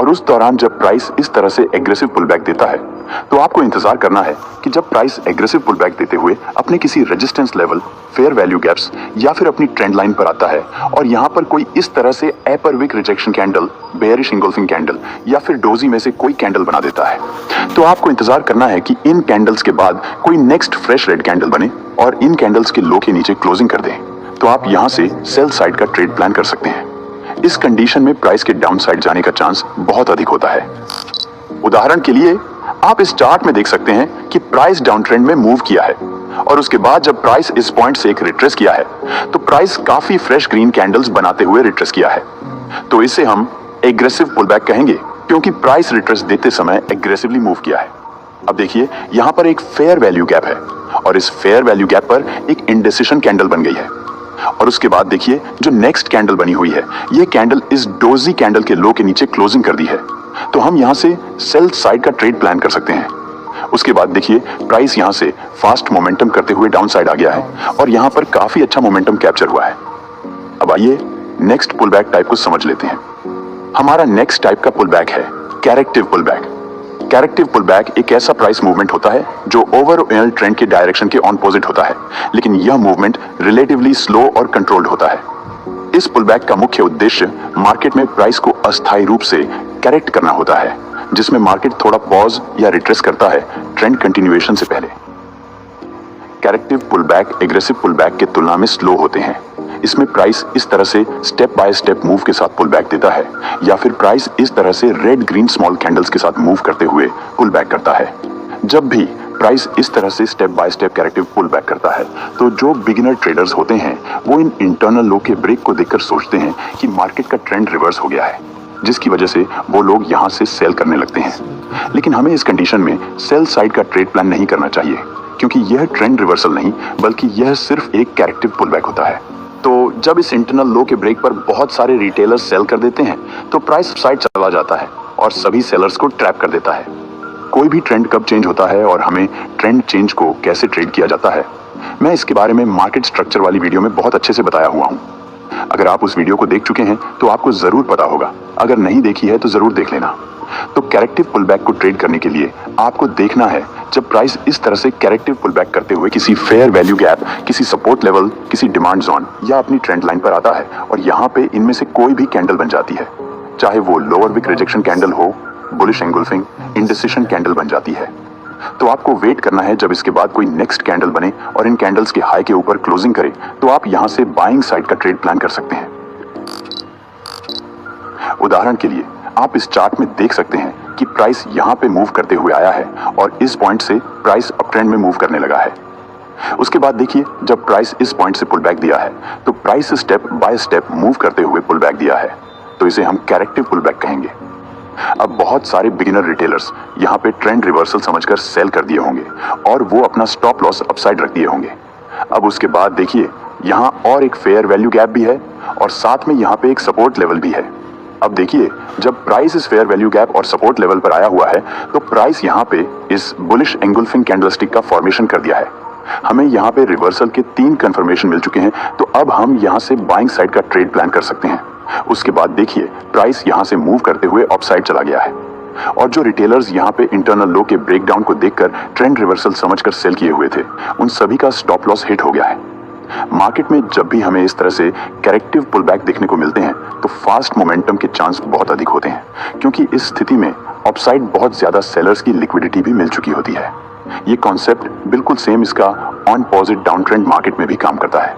और उस दौरान जब प्राइस इस तरह से एग्रेसिव पुल बैक देता है तो आपको इंतजार करना है कि जब प्राइस एग्रेसिव पुल बैक देते हुए अपने किसी resistance level, fair value gaps या फिर अपनी ट्रेंड लाइन पर आता है और यहाँ पर कोई इस तरह से upper wick rejection candle, bearish engulfing candle या फिर डोजी में से कोई कैंडल बना देता है, तो आपको इंतजार करना है कि इन कैंडल्स के बाद कोई नेक्स्ट फ्रेश रेड कैंडल बने और इन कैंडल्स के लो के नीचे क्लोजिंग कर दें, तो आप यहाँ से सेल साइड का ट्रेड प्लान कर सकते हैं। इस कंडीशन में प्राइस के डाउन साइड जाने का चांस बहुत अधिक होता है। उदाहरण के लिए आप इस चार्ट में देख सकते हैं कि प्राइस डाउन ट्रेंड में मूव किया है और उसके बाद जब प्राइस इस पॉइंट से एक रिट्रेस किया है तो प्राइस काफी फ्रेश ग्रीन कैंडल्स बनाते हुए रिट्रेस किया है, तो इसे हम एग्रेसिव पुल बैक कहेंगे क्योंकि प्राइस रिट्रेस देते समय एग्रेसिवली मूव किया है। अब देखिए यहाँ पर एक फेयर वैल्यू गैप है और इस फेयर वैल्यू गैप पर एक इंडिसिशन कैंडल बन गई है और उसके बाद देखिए जो नेक्स्ट कैंडल बनी हुई है ये कैंडल इस डोजी कैंडल के लो के नीचे क्लोजिंग कर दी है, तो हम यहां से सेल साइड का ट्रेड प्लान कर सकते हैं। उसके बाद देखिए प्राइस यहां से फास्ट मोमेंटम करते हुए डाउन साइड आ गया है और यहां पर काफी अच्छा मोमेंटम कैप्चर हुआ है। अब आइए नेक्स्ट पुल बैक टाइप को समझ लेते हैं। हमारा नेक्स्ट टाइप का पुल बैक है कैरेक्टिव पुल बैक। कैरेक्टिव पुल बैक एक ऐसा प्राइस मूवमेंट होता है जो ओवरऑल ट्रेंड के डायरेक्शन के ऑपोजिट होता है, लेकिन यह मूवमेंट रिलेटिवली स्लो और कंट्रोल्ड होता है। इस पुल बैक का मुख्य उद्देश्य मार्केट में प्राइस को अस्थायी रूप से करेक्ट करना होता है, जिसमें मार्केट थोड़ा पॉज या रिट्रेस करता है ट्रेंड कंटिन्यूएशन से पहले। Corrective pull back aggressive pull back के तुलना में स्लो होते हैं। इसमें प्राइस इस तरह से स्टेप बाय स्टेप मूव के साथ पुल बैक देता है या फिर प्राइस इस तरह से रेड ग्रीन स्मॉल कैंडल्स के साथ मूव करते हुए पुल बैक करता है। जब भी प्राइस इस तरह से step by step corrective pull back करता है तो जो बिगिनर ट्रेडर्स होते हैं वो इन इंटरनल लो के ब्रेक को देखकर सोचते हैं कि मार्केट का ट्रेंड रिवर्स हो गया है, जिसकी वजह से वो लोग यहाँ से सेल करने लगते हैं। लेकिन हमें इस कंडीशन में सेल साइड का ट्रेड प्लान नहीं करना चाहिए क्योंकि यह ट्रेंड रिवर्सल नहीं बल्कि यह सिर्फ एक कैरेक्टिव पुल बैक होता है। तो जब इस इंटरनल लो के ब्रेक पर बहुत सारे रिटेलर्स सेल कर देते हैं तो प्राइस साइड चला जाता है और सभी सेलर्स को ट्रैप कर देता है। कोई भी ट्रेंड कब चेंज होता है और हमें ट्रेंड चेंज को कैसे ट्रेड किया जाता है, मैं इसके बारे में मार्केट स्ट्रक्चर वाली वीडियो में बहुत अच्छे से बताया हुआ हूँ। अगर आप उस वीडियो को देख चुके हैं तो आपको जरूर पता होगा, अगर नहीं देखी है तो जरूर देख लेना। तो कैरेक्टिव पुल बैक को ट्रेड करने के लिए आपको देखना है जब प्राइस इस तरह से कैरेक्टिव पुल बैक करते हुए किसी फेयर वैल्यू गैप, किसी सपोर्ट लेवल, किसी डिमांड जोन या अपनी ट्रेंड लाइन पर आता है और यहाँ पे इनमें से कोई भी कैंडल बन जाती है, चाहे वो लोअर विक रिजेक्शन कैंडल हो, बुलिश एंगुल्फिंग, इंडिसिशन कैंडल बन जाती है, तो आपको वेट करना है जब इसके बाद कोई नेक्स्ट कैंडल बने और इन कैंडल्स के हाई के ऊपर क्लोजिंग करे तो आप यहाँ से बाइंग साइड का ट्रेड प्लान कर सकते हैं। उदाहरण के लिए आप इस चार्ट में देख सकते हैं कि प्राइस यहाँ पे मूव करते हुए आया है और इस पॉइंट से प्राइस अप ट्रेंड में मूव करने लगा है। उसके बाद देखिए जब प्राइस इस पॉइंट से पुल बैक दिया है तो price step by step move करते हुए पुल बैक दिया है, तो इसे हम कैरेक्टिव पुल बैक कहेंगे। अब बहुत सारे बिगिनर रिटेलर्स यहाँ पे ट्रेंड रिवर्सल समझकर सेल कर दिए होंगे और वो अपना स्टॉप लॉस अपसाइड रख दिए होंगे। अब उसके बाद देखिए यहाँ और एक फेयर वैल्यू गैप भी है और साथ में यहाँ पे एक सपोर्ट लेवल भी है। अब देखिए जब प्राइस इस फेयर वैल्यू गैप और सपोर्ट लेवल पर आया हुआ है तो प्राइस यहाँ पे इस बुलिश एंगुल्फिंग कैंडलस्टिक का फॉर्मेशन कर दिया है। हमें यहाँ पे रिवर्सल के 3 कंफर्मेशन मिल चुके हैं, तो अब हम यहाँ से बाइंग साइड का ट्रेड प्लान कर सकते हैं। उसके बाद देखिए प्राइस यहाँ से मूव करते हुए अपसाइड चला गया है और जो रिटेलर्स यहाँ पे इंटरनल लो के ब्रेकडाउन को देखकर ट्रेंड रिवर्सल समझकर सेल किए हुए थे उन सभी का स्टॉप लॉस हिट हो गया है। मार्केट में जब भी हमें इस तरह से कैरेक्टिव पुल बैक देखने को मिलते हैं तो फास्ट मोमेंटम के चांस बहुत अधिक होते हैं क्योंकि इस स्थिति में अपसाइड बहुत ज्यादा सेलर्स की लिक्विडिटी भी मिल चुकी होती है। ये कॉन्सेप्ट बिल्कुल सेम इसका on posit down trend market में भी काम करता है।